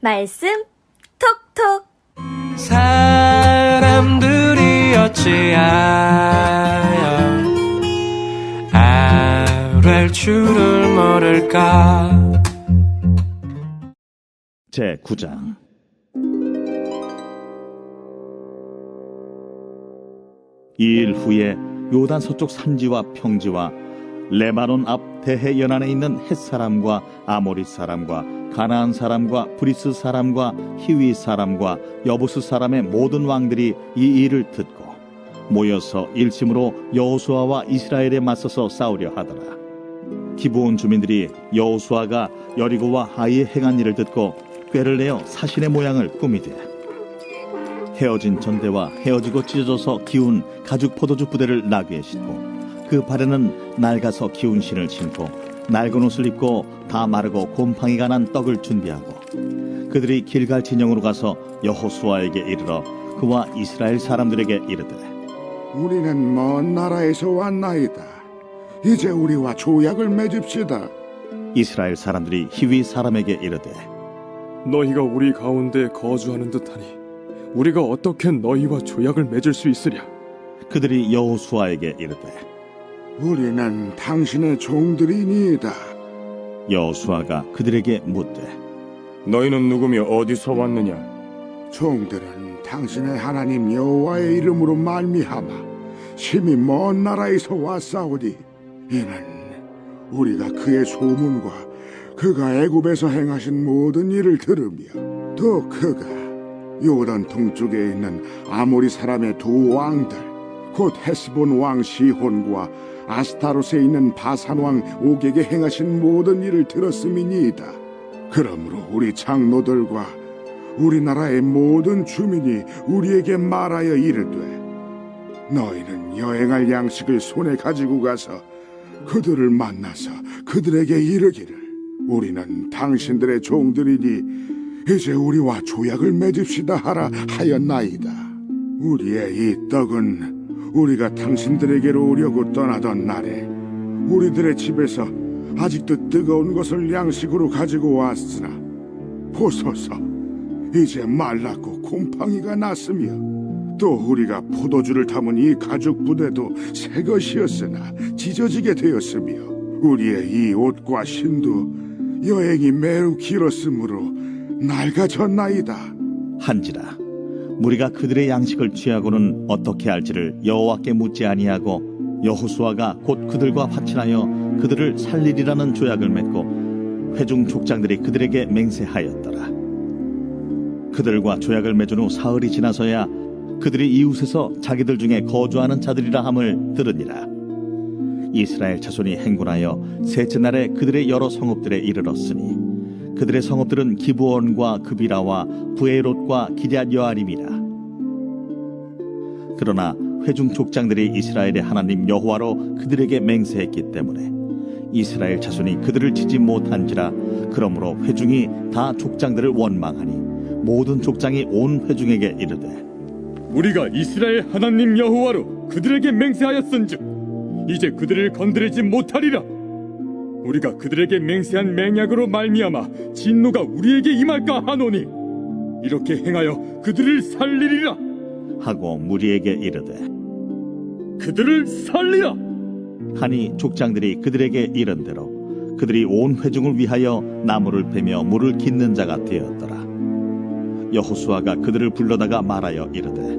말씀 톡톡. 사람들이 어찌하여 아랠 줄을 모를까. 제9장 이 일 후에 요단 서쪽 산지와 평지와 레바논 앞 대해 연안에 있는 헷 사람과 아모리 사람과 가나안 사람과 브리스 사람과 히위 사람과 여부스 사람의 모든 왕들이 이 일을 듣고 모여서 일심으로 여호수아와 이스라엘에 맞서서 싸우려 하더라. 기브온 주민들이 여호수아가 여리고와 하이에 행한 일을 듣고 꾀를 내어 사신의 모양을 꾸미되 헤어진 전대와 헤어지고 찢어져서 기운 가죽 포도주 부대를 나귀에 싣고 그 발에는 낡아서 기운 신을 신고 낡은 옷을 입고 다 마르고 곰팡이가 난 떡을 준비하고 그들이 길갈 진영으로 가서 여호수아에게 이르러 그와 이스라엘 사람들에게 이르되 우리는 먼 나라에서 왔나이다. 이제 우리와 조약을 맺읍시다. 이스라엘 사람들이 히위 사람에게 이르되 너희가 우리 가운데 거주하는 듯하니 우리가 어떻게 너희와 조약을 맺을 수 있으랴? 그들이 여호수아에게 이르되 우리는 당신의 종들이니이다. 여호수아가 그들에게 묻되 너희는 누구며 어디서 왔느냐? 종들은 당신의 하나님 여호와의 이름으로 말미암아 심히 먼 나라에서 왔사오니 이는 우리가 그의 소문과 그가 애굽에서 행하신 모든 일을 들으며 또 그가 요단 동쪽에 있는 아모리 사람의 두 왕들 곧 헤스본 왕 시혼과 아스타롯에 있는 바산 왕 옥에게 행하신 모든 일을 들었음이니이다. 그러므로 우리 장로들과 우리나라의 모든 주민이 우리에게 말하여 이르되 너희는 여행할 양식을 손에 가지고 가서 그들을 만나서 그들에게 이르기를 우리는 당신들의 종들이니 이제 우리와 조약을 맺읍시다 하라 하였나이다. 우리의 이 떡은 우리가 당신들에게로 오려고 떠나던 날에 우리들의 집에서 아직도 뜨거운 것을 양식으로 가지고 왔으나 보소서 이제 말랐고 곰팡이가 났으며 또 우리가 포도주를 담은 이 가죽 부대도 새 것이었으나 찢어지게 되었으며 우리의 이 옷과 신도 여행이 매우 길었으므로 낡아졌나이다. 한지라 무리가 그들의 양식을 취하고는 어떻게 할지를 여호와께 묻지 아니하고 여호수아가 곧 그들과 화친하여 그들을 살리리라는 조약을 맺고 회중 족장들이 그들에게 맹세하였더라. 그들과 조약을 맺은 후 사흘이 지나서야 그들이 이웃에서 자기들 중에 거주하는 자들이라 함을 들으니라. 이스라엘 자손이 행군하여 셋째 날에 그들의 여러 성읍들에 이르렀으니 그들의 성읍들은 기브온과 그비라와 부에롯과 기럇 여아림이라. 그러나 회중 족장들이 이스라엘의 하나님 여호와로 그들에게 맹세했기 때문에 이스라엘 자손이 그들을 치지 못한지라. 그러므로 회중이 다 족장들을 원망하니 모든 족장이 온 회중에게 이르되 우리가 이스라엘 하나님 여호와로 그들에게 맹세하였은즉 이제 그들을 건드리지 못하리라. 우리가 그들에게 맹세한 맹약으로 말미암아 진노가 우리에게 임할까 하노니 이렇게 행하여 그들을 살리리라 하고 무리에게 이르되 그들을 살리라 하니 족장들이 그들에게 이른대로 그들이 온 회중을 위하여 나무를 베며 물을 깃는 자가 되었더라. 여호수아가 그들을 불러다가 말하여 이르되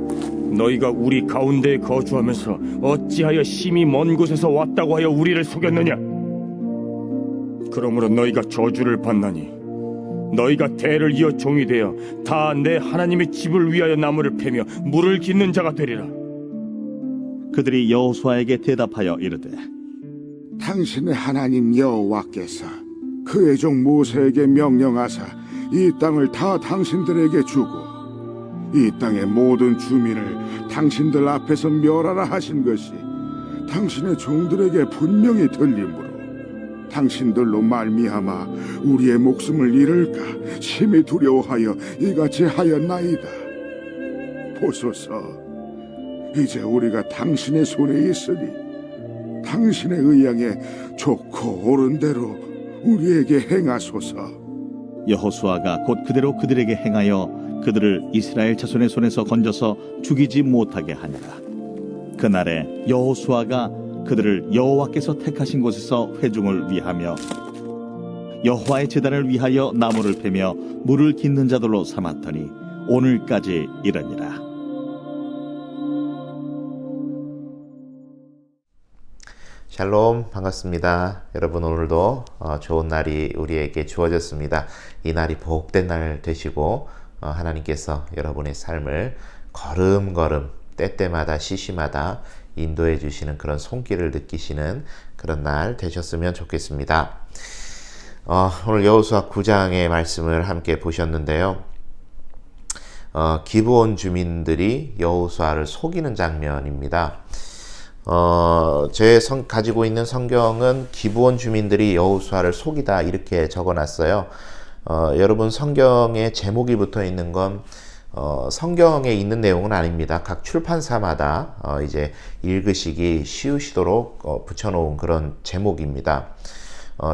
너희가 우리 가운데에 거주하면서 어찌하여 심히 먼 곳에서 왔다고 하여 우리를 속였느냐? 그러므로 너희가 저주를 받나니 너희가 대를 이어 종이 되어 다 내 하나님의 집을 위하여 나무를 패며 물을 깃는 자가 되리라. 그들이 여호수아에게 대답하여 이르되 당신의 하나님 여호와께서 그의 종 모세에게 명령하사 이 땅을 다 당신들에게 주고 이 땅의 모든 주민을 당신들 앞에서 멸하라 하신 것이 당신의 종들에게 분명히 들리므로 당신들로 말미암아 우리의 목숨을 잃을까 심히 두려워하여 이같이 하였나이다. 보소서, 이제 우리가 당신의 손에 있으니 당신의 의향에 좋고 옳은 대로 우리에게 행하소서. 여호수아가 곧 그대로 그들에게 행하여 그들을 이스라엘 자손의 손에서 건져서 죽이지 못하게 하니라. 그날에 여호수아가 그들을 여호와께서 택하신 곳에서 회중을 위하며 여호와의 제단을 위하여 나무를 패며 물을 깃는 자들로 삼았더니 오늘까지 이르니라. 샬롬, 반갑습니다. 여러분, 오늘도 좋은 날이 우리에게 주어졌습니다. 이 날이 복된 날 되시고 하나님께서 여러분의 삶을 걸음걸음 때때마다 시시마다 인도해 주시는 그런 손길을 느끼시는 그런 날 되셨으면 좋겠습니다. 오늘 여호수아 9장의 말씀을 함께 보셨는데요. 기브온 주민들이 여호수아를 속이는 장면입니다. 제 가지고 있는 성경은 기브온 주민들이 여호수아를 속이다 이렇게 적어놨어요. 여러분, 성경에 제목이 붙어 있는 건 성경에 있는 내용은 아닙니다. 각 출판사마다 이제 읽으시기 쉬우시도록 붙여놓은 그런 제목입니다.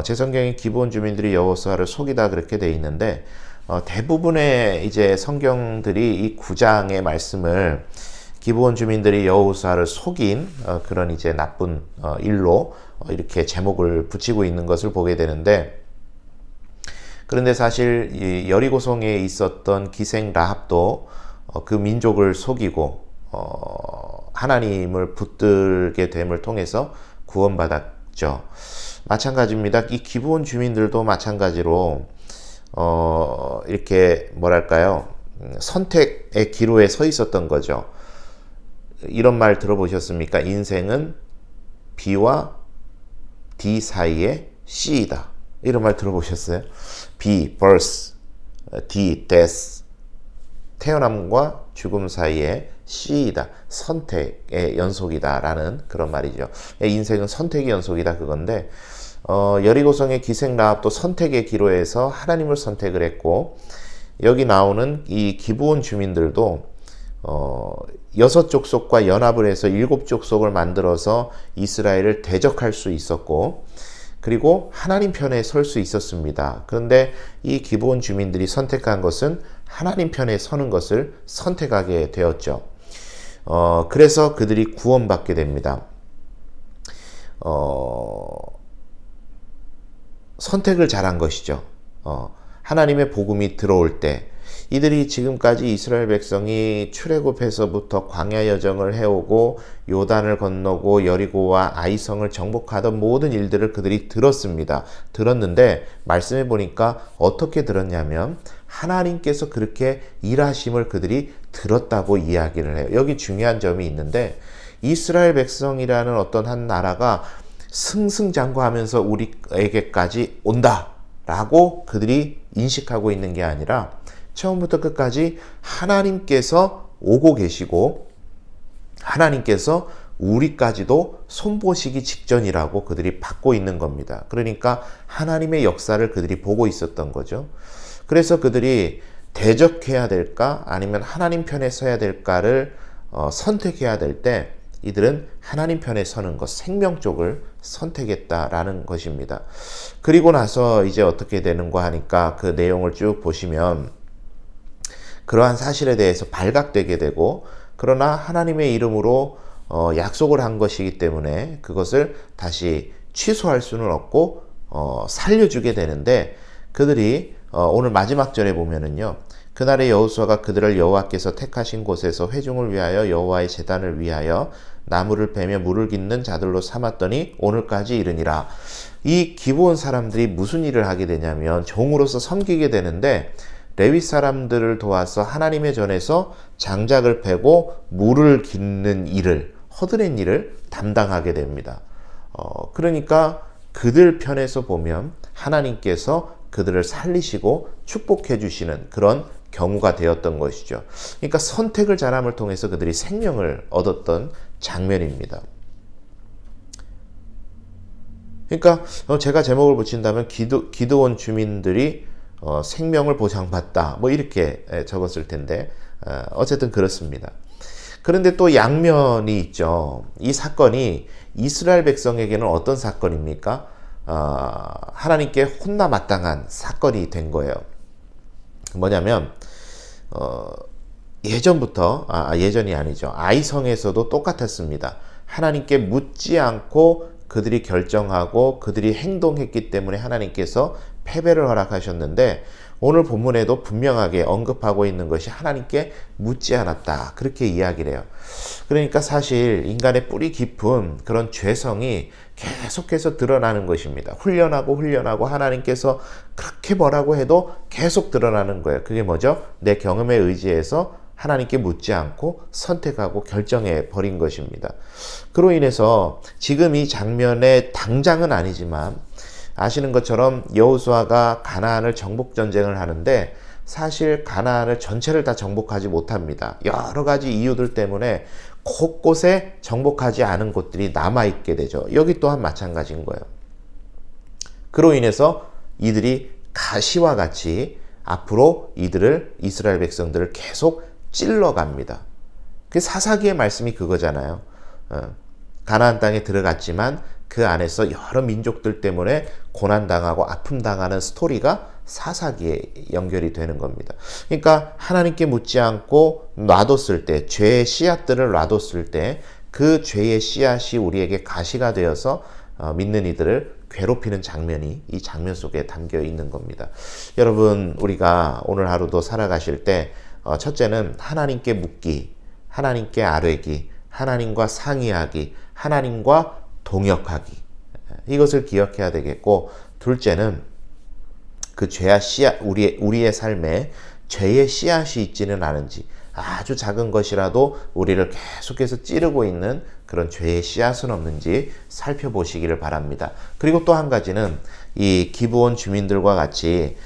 제 성경에 기브온 주민들이 여호수아를 속이다 그렇게 돼 있는데 대부분의 이제 성경들이 이 9장의 말씀을 기브온 주민들이 여호수아를 속인 그런 이제 나쁜 일로 이렇게 제목을 붙이고 있는 것을 보게 되는데, 그런데 사실 이 여리고성에 있었던 기생 라합도 그 민족을 속이고 하나님을 붙들게 됨을 통해서 구원받았죠. 마찬가지입니다. 이 기브온 주민들도 마찬가지로 이렇게 뭐랄까요, 선택의 기로에 서 있었던 거죠. 이런 말 들어보셨습니까? 인생은 B와 D 사이의 C이다. 이런 말 들어보셨어요? B, birth, D, death. 태어남과 죽음 사이의 C이다. 선택의 연속이다. 라는 그런 말이죠. 인생은 선택의 연속이다. 그건데, 여리고성의 기생 라합도 선택의 기로에서 하나님을 선택을 했고, 여기 나오는 이 기브온 주민들도 6족속과 연합을 해서 7족속을 만들어서 이스라엘을 대적할 수 있었고, 그리고 하나님 편에 설 수 있었습니다. 그런데 이 기브온 주민들이 선택한 것은 하나님 편에 서는 것을 선택하게 되었죠. 그래서 그들이 구원받게 됩니다. 선택을 잘한 것이죠. 하나님의 복음이 들어올 때, 이들이 지금까지 이스라엘 백성이 출애굽에서부터 광야 여정을 해오고 요단을 건너고 여리고와 아이성을 정복하던 모든 일들을 그들이 들었습니다. 들었는데 말씀해 보니까 어떻게 들었냐면 하나님께서 그렇게 일하심을 그들이 들었다고 이야기를 해요. 여기 중요한 점이 있는데, 이스라엘 백성이라는 어떤 한 나라가 승승장구하면서 우리에게까지 온다라고 그들이 인식하고 있는 게 아니라 처음부터 끝까지 하나님께서 오고 계시고 하나님께서 우리까지도 손보시기 직전이라고 그들이 받고 있는 겁니다. 그러니까 하나님의 역사를 그들이 보고 있었던 거죠. 그래서 그들이 대적해야 될까 아니면 하나님 편에 서야 될까를 선택해야 될 때 이들은 하나님 편에 서는 것, 생명 쪽을 선택했다라는 것입니다. 그리고 나서 이제 어떻게 되는가 하니까 그 내용을 쭉 보시면 그러한 사실에 대해서 발각되게 되고, 그러나 하나님의 이름으로 약속을 한 것이기 때문에 그것을 다시 취소할 수는 없고 살려주게 되는데, 그들이 오늘 마지막 절에 보면은요, 그날에 여호수아가 그들을 여호와께서 택하신 곳에서 회중을 위하여 여호와의 제단을 위하여 나무를 베며 물을 깃는 자들로 삼았더니 오늘까지 이르니라. 이 기브온 사람들이 무슨 일을 하게 되냐면 종으로서 섬기게 되는데, 레위 사람들을 도와서 하나님의 전에서 장작을 패고 물을 깃는 일을, 허드렛 일을 담당하게 됩니다. 그러니까 그들 편에서 보면 하나님께서 그들을 살리시고 축복해 주시는 그런 경우가 되었던 것이죠. 그러니까 선택을 잘함을 통해서 그들이 생명을 얻었던 장면입니다. 그러니까 제가 제목을 붙인다면 기드온 주민들이 생명을 보장받다, 뭐 이렇게 적었을 텐데 어쨌든 그렇습니다. 그런데 또 양면이 있죠. 이 사건이 이스라엘 백성에게는 어떤 사건입니까? 하나님께 혼나 마땅한 사건이 된 거예요. 뭐냐면 예전부터 예전이 아니죠. 아이성에서도 똑같았습니다. 하나님께 묻지 않고 그들이 결정하고 그들이 행동했기 때문에 하나님께서 패배를 허락하셨는데 오늘 본문에도 분명하게 언급하고 있는 것이 하나님께 묻지 않았다. 그렇게 이야기를 해요. 그러니까 사실 인간의 뿌리 깊은 그런 죄성이 계속해서 드러나는 것입니다. 훈련하고 하나님께서 그렇게 뭐라고 해도 계속 드러나는 거예요. 그게 뭐죠? 내 경험에 의지해서 하나님께 묻지 않고 선택하고 결정해 버린 것입니다. 그로 인해서 지금 이 장면의 당장은 아니지만 아시는 것처럼 여호수아가 가나안을 정복 전쟁을 하는데 사실 가나안을 전체를 다 정복하지 못합니다. 여러 가지 이유들 때문에 곳곳에 정복하지 않은 곳들이 남아있게 되죠. 여기 또한 마찬가지인 거예요. 그로 인해서 이들이 가시와 같이 앞으로 이스라엘 백성들을 계속 찔러갑니다. 그 사사기의 말씀이 그거잖아요. 가나안 땅에 들어갔지만 그 안에서 여러 민족들 때문에 고난당하고 아픔당하는 스토리가 사사기에 연결이 되는 겁니다. 그러니까 하나님께 묻지 않고 놔뒀을 때, 죄의 씨앗들을 놔뒀을 때 그 죄의 씨앗이 우리에게 가시가 되어서 믿는 이들을 괴롭히는 장면이 이 장면 속에 담겨 있는 겁니다. 여러분, 우리가 오늘 하루도 살아가실 때 첫째는 하나님께 묻기, 하나님께 아뢰기, 하나님과 상의하기, 하나님과 동역하기, 이것을 기억해야 되겠고, 둘째는 그 죄의 씨앗, 우리의 삶에 죄의 씨앗이 있지는 않은지, 아주 작은 것이라도 우리를 계속해서 찌르고 있는 그런 죄의 씨앗은 없는지 살펴보시기를 바랍니다. 그리고 또 한 가지는 이 기브온 주민들과 같이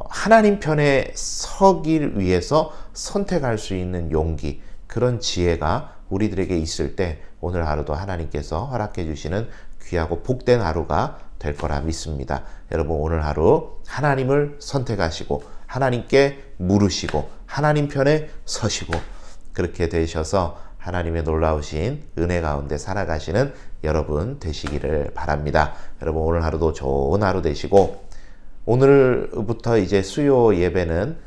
하나님 편에 서길 위해서 선택할 수 있는 용기, 그런 지혜가 우리들에게 있을 때 오늘 하루도 하나님께서 허락해 주시는 귀하고 복된 하루가 될 거라 믿습니다. 여러분, 오늘 하루 하나님을 선택하시고 하나님께 물으시고 하나님 편에 서시고 그렇게 되셔서 하나님의 놀라우신 은혜 가운데 살아가시는 여러분 되시기를 바랍니다. 여러분, 오늘 하루도 좋은 하루 되시고, 오늘부터 이제 수요 예배는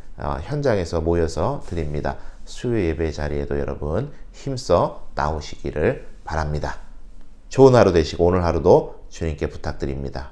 현장에서 모여서 드립니다. 수요 예배 자리에도 여러분 힘써 나오시기를 바랍니다. 좋은 하루 되시고 오늘 하루도 주님께 부탁드립니다.